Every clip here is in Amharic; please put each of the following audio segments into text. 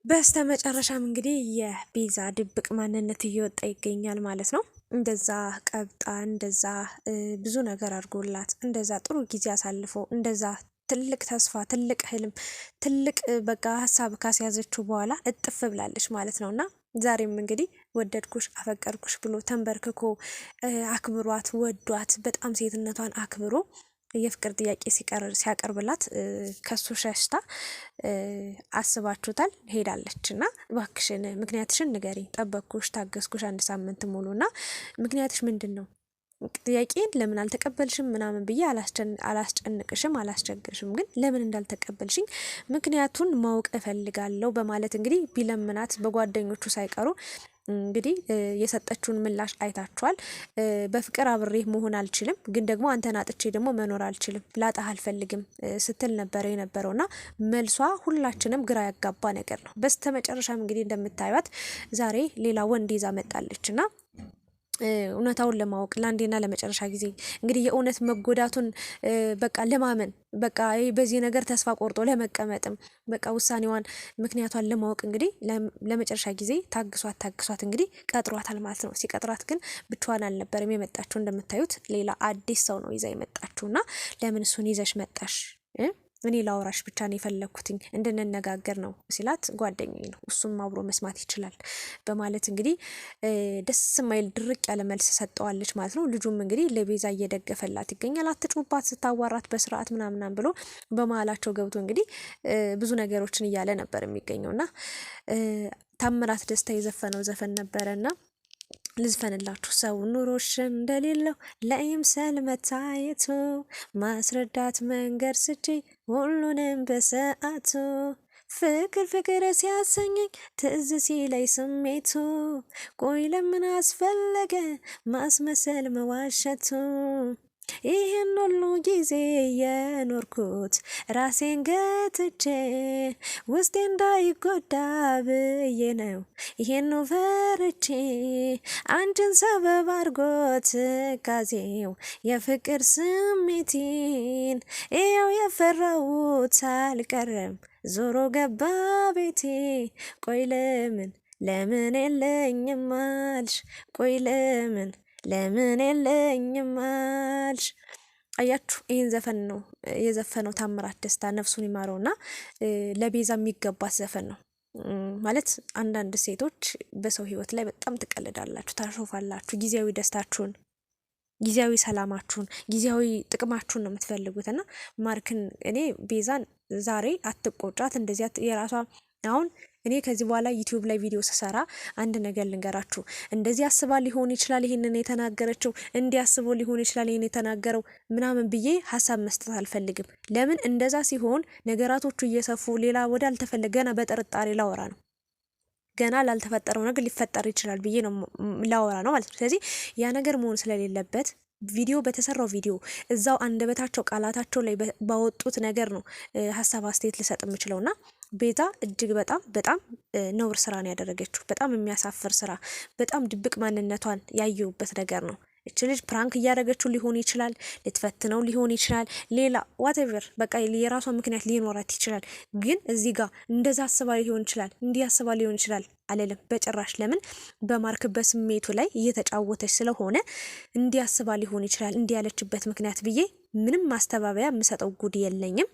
በስተመጨረሻም እንግዲህ የቤዛ ድብቅ ማንነት እየወጣ ይገኛል ማለት ነው። እንደዛ ቀብጣ እንደዛ ብዙ ነገር አድርጎላት እንደዛ ጥሩ ጊዜ አሳልፎ እንደዛ ትልቅ ተስፋ ትልቅ ህልም ትልቅ በቃ ሀሳብ ካስያዘችው በኋላ እጥፍ ብላለች ማለት ነውና ዛሬም እንግዲህ ወደድኩሽ አፈቀርኩሽ ብሎ ተንበርክኮ አክብሯት ወዷት በጣም ሴትነቷን አክብሮ የፍቅር ጥያቄ ሲያቀርብላት ከሱ ሸሽታ አስባችሁታል ሄዳለች እና እባክሽን ምክንያትሽን ንገሪኝ፣ ጠበቅኩሽ ታገስኩሽ አንድ ሳምንት ሙሉና ምክንያትሽ ምንድነው? ጥያቄን ለምን አልተቀበልሽም ምናምን ብዬ አላስጨንቅሽም አላስቸግርሽም፣ ግን ለምን እንዳልተቀበልሽኝ ምክንያቱን ማወቅ እፈልጋለሁ በማለት እንግዲህ ቢለምናት በጓደኞቹ ሳይቀሩ እንግዲህ የሰጠችውን ምላሽ አይታችኋል። በፍቅር አብሬ መሆን አልችልም፣ ግን ደግሞ አንተን አጥቼ ደግሞ መኖር አልችልም፣ ላጣህ አልፈልግም ስትል ነበር የነበረውና መልሷ ሁላችንም ግራ ያጋባ ነገር ነው። በስተመጨረሻም እንግዲህ እንደምታዩት ዛሬ ሌላ ወንድ ይዛ መጣለችና እውነታውን ለማወቅ ለአንዴና ለመጨረሻ ጊዜ እንግዲህ የእውነት መጎዳቱን በቃ ለማመን በቃ በዚህ ነገር ተስፋ ቆርጦ ለመቀመጥም በቃ ውሳኔዋን ምክንያቷን ለማወቅ እንግዲህ ለመጨረሻ ጊዜ ታግሷት እንግዲህ ቀጥሯታል ማለት ነው። ሲቀጥሯት ግን ብቻዋን አልነበረም የመጣችው። እንደምታዩት ሌላ አዲስ ሰው ነው ይዛ የመጣችውና ለምን እሱን ይዘሽ መጣሽ? እኔ ላውራሽ ብቻ ነው የፈለኩትኝ እንድንነጋገር ነው ሲላት ጓደኛዬ ነው እሱም አብሮ መስማት ይችላል በማለት እንግዲህ ደስ ማይል ድርቅ ያለ መልስ ሰጠዋለች ማለት ነው። ልጁም እንግዲህ ለቤዛ እየደገፈላት ይገኛል። አትጩባት ስታዋራት በስርዓት ምናምናም ብሎ በመሀላቸው ገብቶ እንግዲህ ብዙ ነገሮችን እያለ ነበር የሚገኘውና ታምራት ደስታ የዘፈነው ዘፈን ነበረና ልዝፈንላችሁ። ሰው ኑሮሽ እንደሌለው ለይምሰል መታየቱ ማስረዳት መንገድ ስጪ ሁሉንም በሰዓቱ ፍቅር ፍቅር ሲያሰኘኝ ትዝ ሲለይ ስሜቱ ቆይ ለምን አስፈለገ ማስመሰል መዋሸቱ ይህን ሁሉ ጊዜ የኖርኩት ራሴን ገትቼ ውስጤ እንዳይጎዳ ብዬ ነው ይሄን ፈርቼ አንቺን ሰበብ አድርጎት ጋዜው የፍቅር ስሜቴን ይኸው የፈራሁት አልቀረም ዞሮ ገባ ቤቴ ቆይ ለምን የለኝም አልሽ ቆይ ለምን የለኝም አልሽ። አያችሁ ይህን ዘፈን ነው የዘፈነው ታምራት ደስታ ነፍሱን ይማረውና ለቤዛ የሚገባት ዘፈን ነው ማለት። አንዳንድ ሴቶች በሰው ህይወት ላይ በጣም ትቀልዳላችሁ፣ ታሾፋላችሁ፣ ጊዜያዊ ደስታችሁን ጊዜያዊ ሰላማችሁን ጊዜያዊ ጥቅማችሁን ነው የምትፈልጉትና ማርክን እኔ ቤዛን ዛሬ አትቆጫት እንደዚያ የራሷ አሁን እኔ ከዚህ በኋላ ዩቲዩብ ላይ ቪዲዮ ስሰራ አንድ ነገር ልንገራችሁ። እንደዚህ አስባ ሊሆን ይችላል ይሄንን የተናገረችው፣ እንዲያስቦ ሊሆን ይችላል ይሄን የተናገረው ምናምን ብዬ ሀሳብ መስጠት አልፈልግም። ለምን እንደዛ ሲሆን ነገራቶቹ እየሰፉ ሌላ ወደ አልተፈለገ ገና በጥርጣሬ ላወራ ነው፣ ገና ላልተፈጠረው ነገር ሊፈጠር ይችላል ብዬ ነው ላወራ ነው ማለት ነው። ስለዚህ ያ ነገር መሆን ስለሌለበት ቪዲዮ በተሰራው ቪዲዮ እዛው አንደበታቸው ቃላታቸው ላይ ባወጡት ነገር ነው ሀሳብ አስተያየት ልሰጥ የምችለውና ቤዛ እጅግ በጣም ነውር ስራ ነው ያደረገችው። በጣም የሚያሳፍር ስራ፣ በጣም ድብቅ ማንነቷን ያየውበት ነገር ነው። እቺ ልጅ ፕራንክ እያደረገችው ሊሆን ይችላል፣ ልትፈትነው ሊሆን ይችላል፣ ሌላ ዋትኤቨር በቃ የራሷ ምክንያት ሊኖራት ይችላል። ግን እዚህ ጋር እንደዛ አስባ ሊሆን ይችላል፣ እንዲህ አስባ ሊሆን ይችላል አለለም በጭራሽ። ለምን በማርክ በስሜቱ ላይ እየተጫወተች ስለሆነ እንዲያስባ ሊሆን ይችላል እንዲህ ያለችበት ምክንያት ብዬ ምንም ማስተባበያ የምሰጠው ጉድ የለኝም።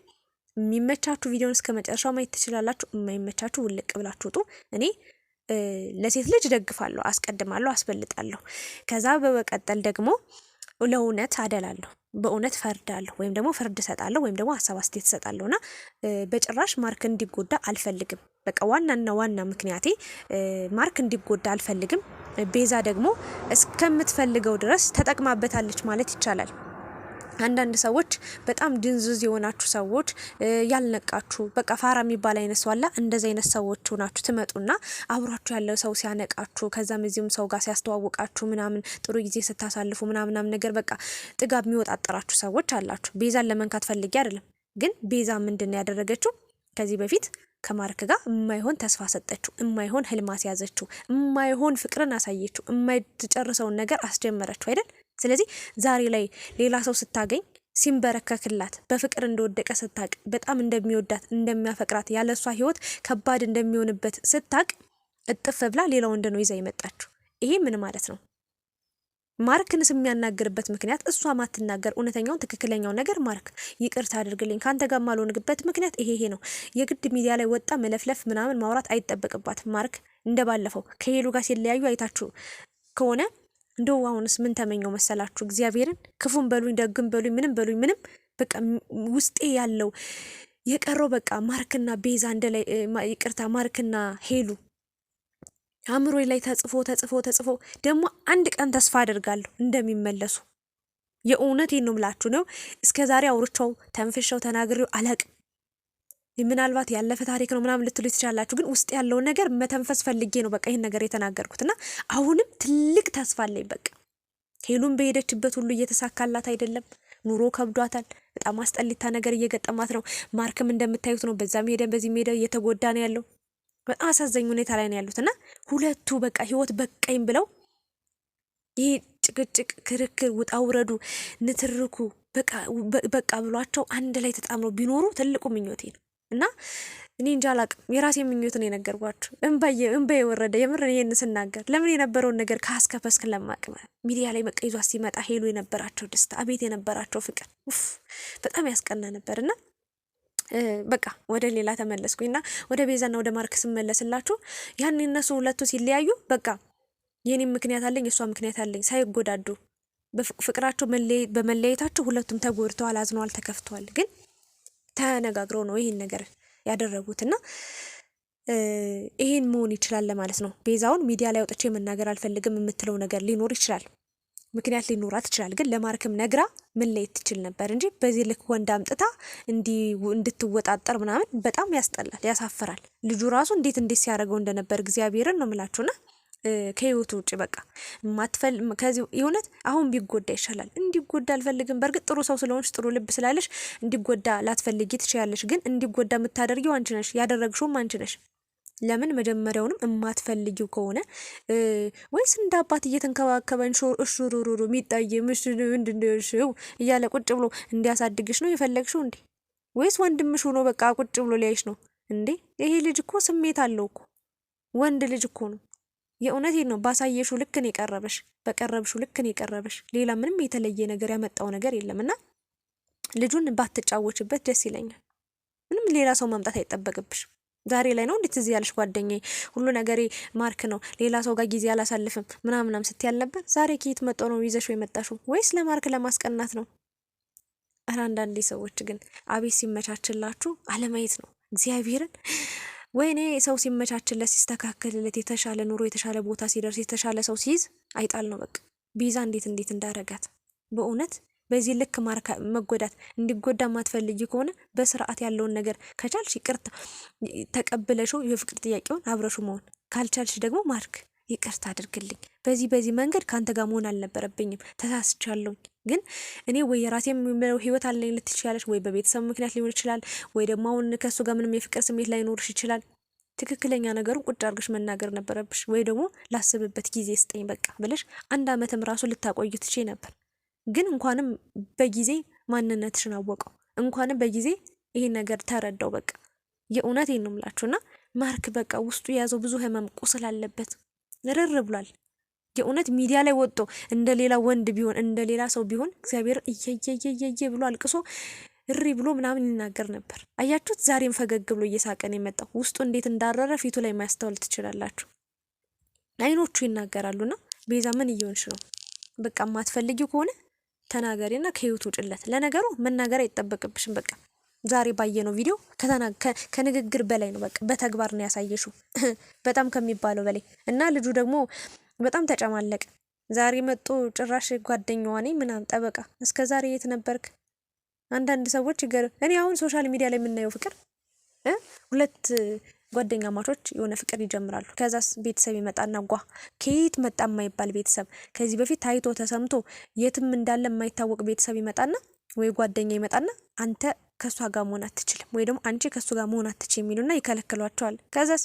የሚመቻችሁ ቪዲዮን እስከ መጨረሻው ማየት ትችላላችሁ። የማይመቻችሁ ውልቅ ብላችሁ ውጡ። እኔ ለሴት ልጅ ደግፋለሁ፣ አስቀድማለሁ፣ አስበልጣለሁ። ከዛ በመቀጠል ደግሞ ለእውነት አደላለሁ፣ በእውነት ፈርዳለሁ፣ ወይም ደግሞ ፍርድ እሰጣለሁ፣ ወይም ደግሞ ሀሳብ አስተያየት እሰጣለሁና በጭራሽ ማርክ እንዲጎዳ አልፈልግም። በቃ ዋናና ዋና ምክንያቴ ማርክ እንዲጎዳ አልፈልግም። ቤዛ ደግሞ እስከምትፈልገው ድረስ ተጠቅማበታለች ማለት ይቻላል። አንዳንድ ሰዎች በጣም ድንዝዝ የሆናችሁ ሰዎች ያልነቃችሁ በቃ ፋራ የሚባል አይነት ሰው አለ። እንደዚህ አይነት ሰዎች ሆናችሁ ትመጡና አብሯችሁ ያለው ሰው ሲያነቃችሁ ከዛም እዚህም ሰው ጋር ሲያስተዋውቃችሁ ምናምን ጥሩ ጊዜ ስታሳልፉ ምናምን ነገር በቃ ጥጋብ የሚወጣጠራችሁ ሰዎች አላችሁ። ቤዛን ለመንካት ፈልጌ አይደለም፣ ግን ቤዛ ምንድን ነው ያደረገችው? ከዚህ በፊት ከማርክ ጋር የማይሆን ተስፋ ሰጠችው፣ የማይሆን ህልም አስያዘችው፣ የማይሆን ፍቅርን አሳየችው፣ የማይጨርሰውን ነገር አስጀመረችው አይደል? ስለዚህ ዛሬ ላይ ሌላ ሰው ስታገኝ ሲንበረከክላት በፍቅር እንደወደቀ ስታቅ በጣም እንደሚወዳት እንደሚያፈቅራት ያለሷ ህይወት ከባድ እንደሚሆንበት ስታቅ እጥፍ ብላ ሌላ ወንድ ነው ይዛ የመጣችው። ይሄ ምን ማለት ነው? ማርክንስ የሚያናግርበት ምክንያት እሷ ማትናገር እውነተኛውን ትክክለኛውን ነገር ማርክ ይቅርታ አድርግልኝ ካንተ ጋር ማልሆንበት ምክንያት ይሄ ነው። የግድ ሚዲያ ላይ ወጣ መለፍለፍ ምናምን ማውራት አይጠበቅባትም። ማርክ እንደባለፈው ከሄሉ ጋር ሲለያዩ አይታችሁ ከሆነ እንደው አሁንስ ምን ተመኘው መሰላችሁ? እግዚአብሔርን ክፉን በሉኝ ደግም በሉኝ ምንም በሉኝ ምንም በቃ ውስጤ ያለው የቀረው በቃ ማርክና ቤዛ እንደላይ ይቅርታ ማርክና ሄሉ አእምሮ ላይ ተጽፎ ደግሞ አንድ ቀን ተስፋ አደርጋለሁ እንደሚመለሱ። የእውነቴን ነው የምላችሁ ነው። እስከዛሬ አውርቻው ተንፍሻው ተናግሬው አላቅም። ምናልባት ያለፈ ታሪክ ነው ምናምን ልትሉ ትችላላችሁ፣ ግን ውስጥ ያለውን ነገር መተንፈስ ፈልጌ ነው በቃ ይሄን ነገር የተናገርኩትና አሁንም ትልቅ ተስፋ አለኝ። በቃ ሄሉን በሄደችበት ሁሉ እየተሳካላት አይደለም። ኑሮ ከብዷታል። በጣም አስጠሊታ ነገር እየገጠማት ነው። ማርክም እንደምታዩት ነው። በዛም ሄደ በዚህም ሄደ እየተጎዳ ነው ያለው። በጣም አሳዛኝ ሁኔታ ላይ ነው ያሉትና ሁለቱ በቃ ህይወት በቃኝ ብለው ይሄ ጭቅጭቅ፣ ክርክር፣ ውጣ ውረዱ፣ ንትርኩ በቃ ብሏቸው አንድ ላይ ተጣምረው ቢኖሩ ትልቁ ምኞቴ ነው። እና እኔ እንጃ አላቅም፣ የራሴ ምኞትን የነገርኳችሁ እንባ የወረደ የምር ይሄን ስናገር ለምን የነበረውን ነገር ካስከፈስክ ለማቅመ ሚዲያ ላይ በቃ ይዟ ሲመጣ ሄሉ የነበራቸው ደስታ አቤት የነበራቸው ፍቅር በጣም ያስቀና ነበርና በቃ ወደ ሌላ ተመለስኩኝና ወደ ቤዛና ወደ ማርክ ስመለስላችሁ ያን እነሱ ሁለቱ ሲለያዩ በቃ የኔም ምክንያት አለኝ እሷ ምክንያት አለኝ ሳይጎዳዱ በፍቅራቸው በመለየታቸው ሁለቱም ተጎድተዋል፣ አዝነዋል፣ ተከፍተዋል። ግን ተነጋግረው ነው ይሄን ነገር ያደረጉትና ይሄን መሆን ይችላል ለማለት ነው። ቤዛውን ሚዲያ ላይ ወጥቼ መናገር አልፈልግም የምትለው ነገር ሊኖር ይችላል፣ ምክንያት ሊኖራት ይችላል። ግን ለማርክም ነግራ ምን ላይ ትችል ነበር እንጂ በዚህ ልክ ወንድ አምጥታ እንድትወጣጠር ምናምን በጣም ያስጠላል፣ ያሳፍራል። ልጁ ራሱ እንዴት ሲያደርገው እንደነበር እግዚአብሔርን ነው የምላችሁና ከህይወቱ ውጭ በቃ ከዚህ የእውነት አሁን ቢጎዳ ይሻላል። እንዲጎዳ አልፈልግም። በእርግጥ ጥሩ ሰው ስለሆንሽ ጥሩ ልብ ስላለሽ እንዲጎዳ ላትፈልጊ ትችያለሽ። ግን እንዲጎዳ የምታደርጊው አንቺ ነሽ፣ ያደረግሽውም አንቺ ነሽ። ለምን መጀመሪያውንም የማትፈልጊው ከሆነ ወይስ እንደ አባት እየተንከባከበን ሹሩሩሩ ሚጣየ ምንድነው እያለ ቁጭ ብሎ እንዲያሳድግሽ ነው የፈለግሽው እንዴ? ወይስ ወንድምሽ ሆኖ በቃ ቁጭ ብሎ ሊያይሽ ነው እንዴ? ይሄ ልጅ እኮ ስሜት አለው እኮ ወንድ ልጅ እኮ ነው። የእውነቴን ነው። ባሳየሽው ልክ ነው የቀረበሽ፣ በቀረብሽው ልክ ነው የቀረበሽ። ሌላ ምንም የተለየ ነገር ያመጣው ነገር የለምና ልጁን ባትጫወችበት ደስ ይለኛል። ምንም ሌላ ሰው ማምጣት አይጠበቅብሽ። ዛሬ ላይ ነው እንዴት እዚህ ያለሽ ጓደኛዬ ሁሉ ነገሬ ማርክ ነው ሌላ ሰው ጋር ጊዜ አላሳልፍም ምናምናም ስትይ አልነበር? ዛሬ ከየት መጥቶ ነው ይዘሽው የመጣሽው? ወይስ ለማርክ ለማስቀናት ነው? ኧረ አንዳንዴ ሰዎች ግን አቤት ሲመቻችላችሁ አለማየት ነው እግዚአብሔርን። ወይኔ ሰው ሲመቻችለት ሲስተካከልለት የተሻለ ኑሮ የተሻለ ቦታ ሲደርስ የተሻለ ሰው ሲይዝ አይጣል ነው በቃ። ቤዛ እንዴት እንዳረጋት በእውነት በዚህ ልክ ማርክ መጎዳት እንዲጎዳ ማትፈልጊ ከሆነ በስርዓት ያለውን ነገር ከቻልሽ ይቅርታ ተቀበለሽው የፍቅር ጥያቄውን አብረሹ መሆን ካልቻልሽ ደግሞ ማርክ ይቅርታ አድርግልኝ፣ በዚህ መንገድ ካንተ ጋር መሆን አልነበረብኝም፣ ተሳስቻለሁ። ግን እኔ ወይ የራሴ የሚለው ህይወት አለኝ ልትችያለሽ፣ ወይ በቤተሰብ ምክንያት ሊሆን ይችላል፣ ወይ ደግሞ አሁን ከሱ ጋር ምንም የፍቅር ስሜት ላይኖርሽ ይችላል። ትክክለኛ ነገሩን ቁጭ አድርገሽ መናገር ነበረብሽ። ወይ ደግሞ ላስብበት ጊዜ ስጠኝ በቃ ብለሽ 1 ዓመትም ራሱ ልታቆይ ትቼ ነበር። ግን እንኳንም በጊዜ ማንነትሽን አወቀው፣ እንኳንም በጊዜ ይሄን ነገር ተረዳው። በቃ የእውነቴን ነው የምላችሁና ማርክ በቃ ውስጡ የያዘው ብዙ ህመም ቁስል አለበት፣ ርር ብሏል። የእውነት ሚዲያ ላይ ወጥቶ እንደ ሌላ ወንድ ቢሆን እንደ ሌላ ሰው ቢሆን እግዚአብሔር እየየየየ ብሎ አልቅሶ እሪ ብሎ ምናምን ይናገር ነበር። አያችሁት? ዛሬም ፈገግ ብሎ እየሳቀን የመጣው ውስጡ እንዴት እንዳረረ ፊቱ ላይ ማስተዋል ትችላላችሁ። አይኖቹ ይናገራሉና ቤዛ ምን እየሆንሽ ነው? በቃ የማትፈልጊው ከሆነ ተናገሪና ከህይወቱ ውጭለት። ለነገሩ መናገር አይጠበቅብሽም። በቃ ዛሬ ባየነው ቪዲዮ ከንግግር በላይ ነው። በቃ በተግባር ነው ያሳየሽው በጣም ከሚባለው በላይ እና ልጁ ደግሞ በጣም ተጨማለቀ። ዛሬ መጡ ጭራሽ ጓደኛዋ ነኝ ምናምን ጠበቃ። እስከ ዛሬ የት ነበርክ? አንዳንድ ሰዎች እኔ አሁን ሶሻል ሚዲያ ላይ የምናየው ፍቅር ሁለት ጓደኛ ማቾች የሆነ ፍቅር ይጀምራሉ። ከዛስ ቤተሰብ ይመጣና ከየት መጣ የማይባል ቤተሰብ ከዚህ በፊት ታይቶ ተሰምቶ የትም እንዳለ የማይታወቅ ቤተሰብ ይመጣና ወይ ጓደኛ ይመጣና አንተ ከሷ ጋር መሆን አትችልም ወይ ደግሞ አንቺ ከሱ ጋር መሆን አትችልም የሚሉና ይከለክሏቸዋል። ከዛስ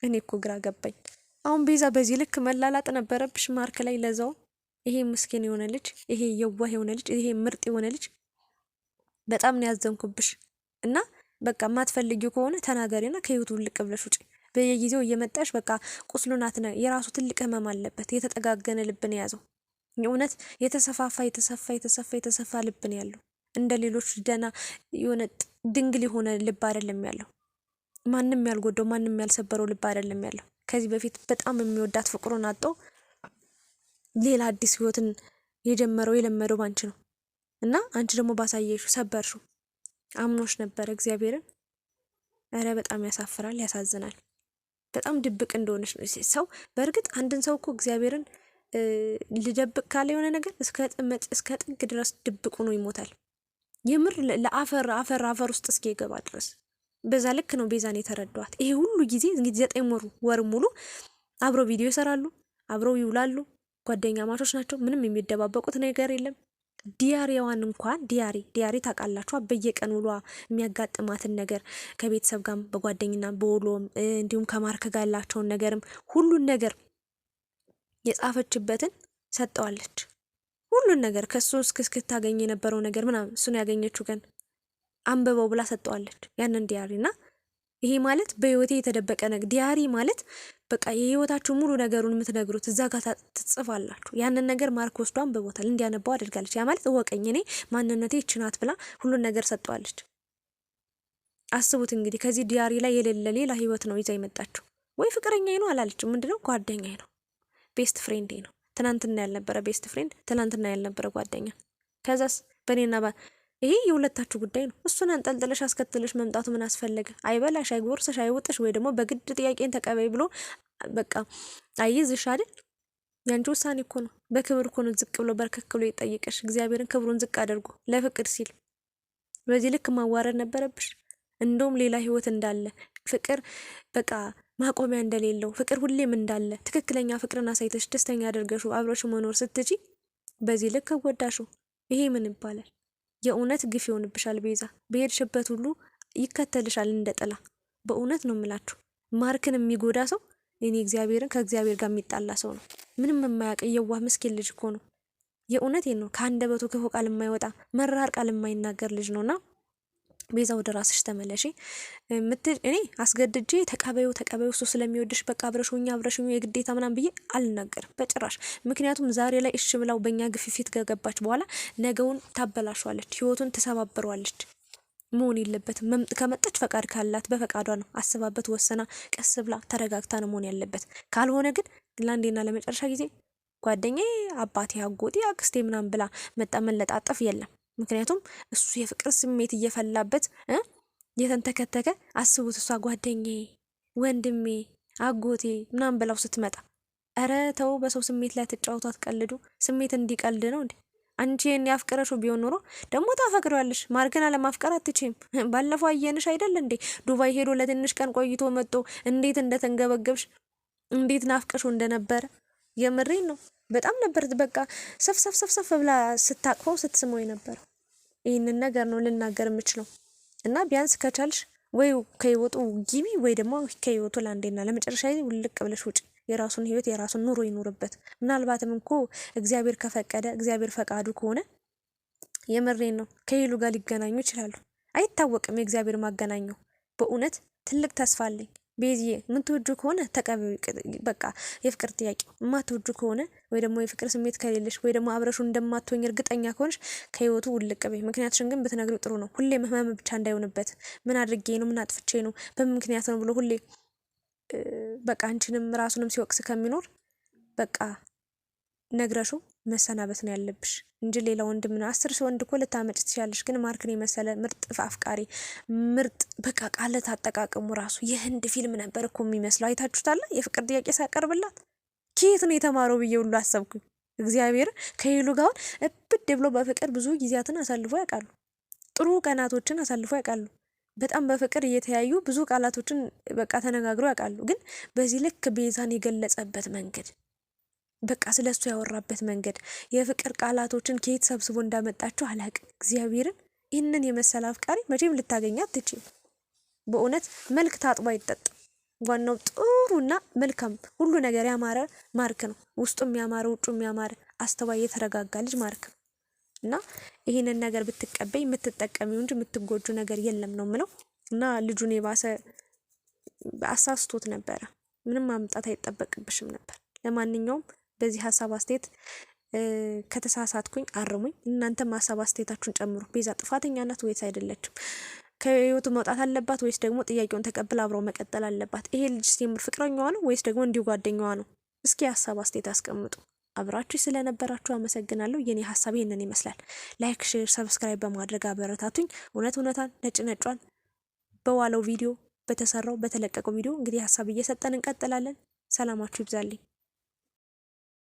እኔ እኮ ግራ ገባኝ። አሁን ቤዛ በዚህ ልክ መላላጥ ነበረብሽ ማርክ ላይ? ለዛው ይሄ ምስኪን የሆነ ልጅ፣ ይሄ የዋህ የሆነ ልጅ፣ ይሄ ምርጥ የሆነ ልጅ በጣም ነው ያዘንኩብሽ እና በቃ የማትፈልጊው ከሆነ ተናገሪና ከህይወቱ ልቅ ብለሽ ውጪ። በየጊዜው እየመጣሽ በቃ ቁስሉን የራሱ ትልቅ ህመም አለበት። የተጠጋገነ ልብን የያዘው የእውነት የተሰፋ ልብን ያለው እንደ ሌሎች ደና የሆነ ድንግል የሆነ ልብ አይደለም ያለው። ማንም ያልጎዳው ማንም ያልሰበረው ልብ አይደለም ያለው። ከዚህ በፊት በጣም የሚወዳት ፍቅሩን አጥቶ ሌላ አዲስ ህይወትን የለመደው ባንቺ ነው እና አንቺ ደግሞ ባሳየሽው ሰበርሽው። አምኖሽ ነበር እግዚአብሔርን። እረ በጣም ያሳፍራል፣ ያሳዝናል። በጣም ድብቅ እንደሆነች ነው ሰው። በእርግጥ አንድን ሰው እኮ እግዚአብሔርን ልደብቅ ካለ የሆነ ነገር እስከ ጥግ ድረስ ድብቁ ነው ይሞታል። የምር ለአፈር ውስጥ እስኪ ገባ ድረስ በዛ ልክ ነው ቤዛን የተረዷት። ይሄ ሁሉ ጊዜ እንግዲህ 9 ወር ሙሉ አብረው ቪዲዮ ይሰራሉ፣ አብረው ይውላሉ። ጓደኛ ማቾች ናቸው። ምንም የሚደባበቁት ነገር የለም። ዲያሪዋን እንኳን ዲያሪ ታውቃላችሁ፣ በየቀን ውሏ የሚያጋጥማትን ነገር ከቤተሰብ ጋር በጓደኝና በውሎም እንዲሁም ከማርክ ጋር ያላቸውን ነገርም ሁሉን ነገር የጻፈችበትን ሰጠዋለች። ሁሉን ነገር ከሱ እስክታገኝ የነበረው ነገር ምናምን እሱን ያገኘችው ግን አንብበው ብላ ሰጠዋለች ያንን ዲያሪና ይሄ ማለት በህይወቴ የተደበቀ ነገር ዲያሪ ማለት በቃ የህይወታችሁ ሙሉ ነገሩን የምትነግሩት እዛ ጋር ትጽፋላችሁ። ያንን ነገር ማርክ ወስዶ አንብቦታል፣ እንዲያነባው አድርጋለች። ያ ማለት እወቀኝ እኔ ማንነቴ ይችናት ብላ ሁሉን ነገር ሰጠዋለች። አስቡት እንግዲህ ከዚህ ዲያሪ ላይ የሌለ ሌላ ህይወት ነው ይዛ የመጣችው። ወይ ፍቅረኛዬ ነው አላለችም። ምንድነው? ጓደኛዬ ነው፣ ቤስት ፍሬንዴ ነው። ትናንትና ያልነበረ ቤስት ፍሬንድ፣ ትናንትና ያልነበረ ጓደኛ። ከዛስ በእኔና ይሄ የሁለታችሁ ጉዳይ ነው። እሱን አንጠልጥለሽ አስከትለሽ መምጣቱ ምን አስፈለገ? አይበላሽ፣ አይጎርስሽ፣ አይውጥሽ ወይ ደግሞ በግድ ጥያቄን ተቀበይ ብሎ በቃ አይዝሽ አይደል? ያንቺ ውሳኔ እኮ ነው። በክብር እኮ ነው ዝቅ ብሎ በርከክ ብሎ ይጠይቅሽ። እግዚአብሔርን ክብሩን ዝቅ አድርጎ ለፍቅር ሲል በዚህ ልክ ማዋረድ ነበረብሽ? እንደውም ሌላ ህይወት እንዳለ ፍቅር በቃ ማቆሚያ እንደሌለው ፍቅር ሁሌም እንዳለ ትክክለኛ ፍቅርን አሳይተሽ ደስተኛ አድርገሹ አብረሽ መኖር ስትጂ በዚህ ልክ ወዳሹ ይሄ ምን ይባላል? የእውነት ግፍ ይሆንብሻል ቤዛ። በሄድሽበት ሁሉ ይከተልሻል እንደ ጥላ። በእውነት ነው የምላችሁ። ማርክን የሚጎዳ ሰው እኔ እግዚአብሔርን ከእግዚአብሔር ጋር የሚጣላ ሰው ነው። ምንም የማያውቅ የዋህ ምስኪን ልጅ እኮ ነው። የእውነቴን ነው። ከአንደበቱ ክፉ ቃል የማይወጣ መራር ቃል የማይናገር ልጅ ነውና ቤዛ ወደ ራስሽ ተመለሺ። እኔ አስገድጄ ተቀበዩ እሱ ስለሚወድሽ በቃ አብረሽኛ የግዴታ ምናምን ብዬ አልናገርም በጭራሽ። ምክንያቱም ዛሬ ላይ እሺ ብላው በእኛ ግፊት ከገባች በኋላ ነገውን ታበላሸዋለች፣ ህይወቱን ትሰባብረዋለች። መሆን የለበትም። ከመጣች ፈቃድ ካላት በፈቃዷ ነው አስባበት ወሰና ቀስ ብላ ተረጋግታ ነው መሆን ያለበት። ካልሆነ ግን ለአንዴና ለመጨረሻ ጊዜ ጓደኛዬ፣ አባቴ፣ አጎቴ፣ አክስቴ ምናምን ብላ መጣ መለጣጠፍ የለም። ምክንያቱም እሱ የፍቅር ስሜት እየፈላበት የተንተከተከ አስቡት። እሷ ጓደኛዬ፣ ወንድሜ፣ አጎቴ ምናምን ብላው ስትመጣ እረ ተው፣ በሰው ስሜት ላይ ትጫወቱ፣ አትቀልዱ። ስሜት እንዲቀልድ ነው እንዴ? አንቺ ያፍቅረሽው ቢሆን ኖሮ ደግሞ ታፈቅሪዋለሽ። ማርክን አለማፍቀር አትችይም። ባለፈው አየንሽ አይደል እንዴ? ዱባይ ሄዶ ለትንሽ ቀን ቆይቶ መጥቶ እንዴት እንደተንገበገብሽ፣ እንዴት ናፍቀሽው እንደነበረ የምሬን ነው። በጣም ነበር በቃ ሰፍሰፍ ብላ ስታቅፈው ስትስመው ነበር። ይህንን ነገር ነው ልናገር የምችለው እና ቢያንስ ከቻልሽ ወይ ከህይወቱ ግቢ ወይ ደግሞ ከህይወቱ ለአንዴና ለመጨረሻ ጊዜ ውልቅ ብለሽ ውጪ። የራሱን ህይወት የራሱን ኑሮ ይኑርበት። ምናልባትም እኮ እግዚአብሔር ከፈቀደ እግዚአብሔር ፈቃዱ ከሆነ የምሬን ነው ከሄሉ ጋር ሊገናኙ ይችላሉ። አይታወቅም የእግዚአብሔር ማገናኘው። በእውነት ትልቅ ተስፋ አለኝ። ቤዚዬ የምትወጁ ከሆነ ተቀበዩ። በቃ የፍቅር ጥያቄው የማትወጁ ከሆነ ወይ ደግሞ የፍቅር ስሜት ከሌለሽ ወይ ደግሞ አብረሹ እንደማትሆኝ እርግጠኛ ከሆንሽ ከህይወቱ ውልቅ በይ። ምክንያትሽን ግን ብትነግሪው ጥሩ ነው። ሁሌ ህመም ብቻ እንዳይሆንበት። ምን አድርጌ ነው ምን አጥፍቼ ነው በምን ምክንያት ነው ብሎ ሁሌ በቃ አንቺንም ራሱንም ሲወቅስ ከሚኖር በቃ ነግረሹ መሰናበት ነው ያለብሽ እንጂ ሌላ ወንድም ነው 10 ሰው ወንድ እኮ ልታመጭ ትችያለሽ። ግን ማርክን የመሰለ ምርጥ አፍቃሪ ምርጥ በቃ ቃላት አጠቃቀሙ ራሱ የህንድ ፊልም ነበር እኮ የሚመስለው። አይታችሁታል? የፍቅር ጥያቄ ሳቀርብላት ከየት ነው የተማረው ብዬ ሁሉ አሰብኩኝ። እግዚአብሔር ከሄሉ ጋር እብድ ብሎ በፍቅር ብዙ ጊዜያትን አሳልፎ ያውቃሉ። ጥሩ ቀናቶችን አሳልፎ ያውቃሉ። በጣም በፍቅር እየተያዩ ብዙ ቃላቶችን በቃ ተነጋግሮ ያውቃሉ። ግን በዚህ ልክ ቤዛን የገለጸበት መንገድ በቃ ስለሱ ያወራበት መንገድ የፍቅር ቃላቶችን ከየት ሰብስቦ እንዳመጣቸው አላውቅም። እግዚአብሔርን ይህንን የመሰለ አፍቃሪ መቼም ልታገኛት አትችይም። በእውነት መልክ ታጥቦ አይጠጣም። ዋናው ጥሩና መልካም ሁሉ ነገር ያማረ ማርክ ነው። ውስጡ የሚያማረ ውጩ የሚያማረ አስተዋይ የተረጋጋ ልጅ ማርክ ነው እና ይሄንን ነገር ብትቀበይ የምትጠቀሚው እንጂ የምትጎጁ ነገር የለም ነው ምለው። እና ልጁን የባሰ አሳስቶት ነበረ። ምንም ማምጣት አይጠበቅብሽም ነበር። ለማንኛውም በዚህ ሀሳብ አስተያየት ከተሳሳትኩኝ አርሙኝ። እናንተም ሀሳብ አስተያየታችሁን ጨምሩ። ቤዛ ጥፋተኛ ናት ወይስ አይደለችም? ከህይወቱ መውጣት አለባት ወይስ ደግሞ ጥያቄውን ተቀብላ አብረው መቀጠል አለባት? ይሄ ልጅ ሲምር ፍቅረኛዋ ነው ወይስ ደግሞ እንዲሁ ጓደኛዋ ነው? እስኪ ሀሳብ አስተያየት አስቀምጡ። አብራችሁ ስለነበራችሁ አመሰግናለሁ። የኔ ሀሳብ ይህንን ይመስላል። ላይክ፣ ሼር፣ ሰብስክራይብ በማድረግ አበረታቱኝ። እውነታን ነጭ ነጯን በዋለው ቪዲዮ በተሰራው በተለቀቀው ቪዲዮ እንግዲህ ሀሳብ እየሰጠን እንቀጥላለን። ሰላማችሁ ይብዛልኝ።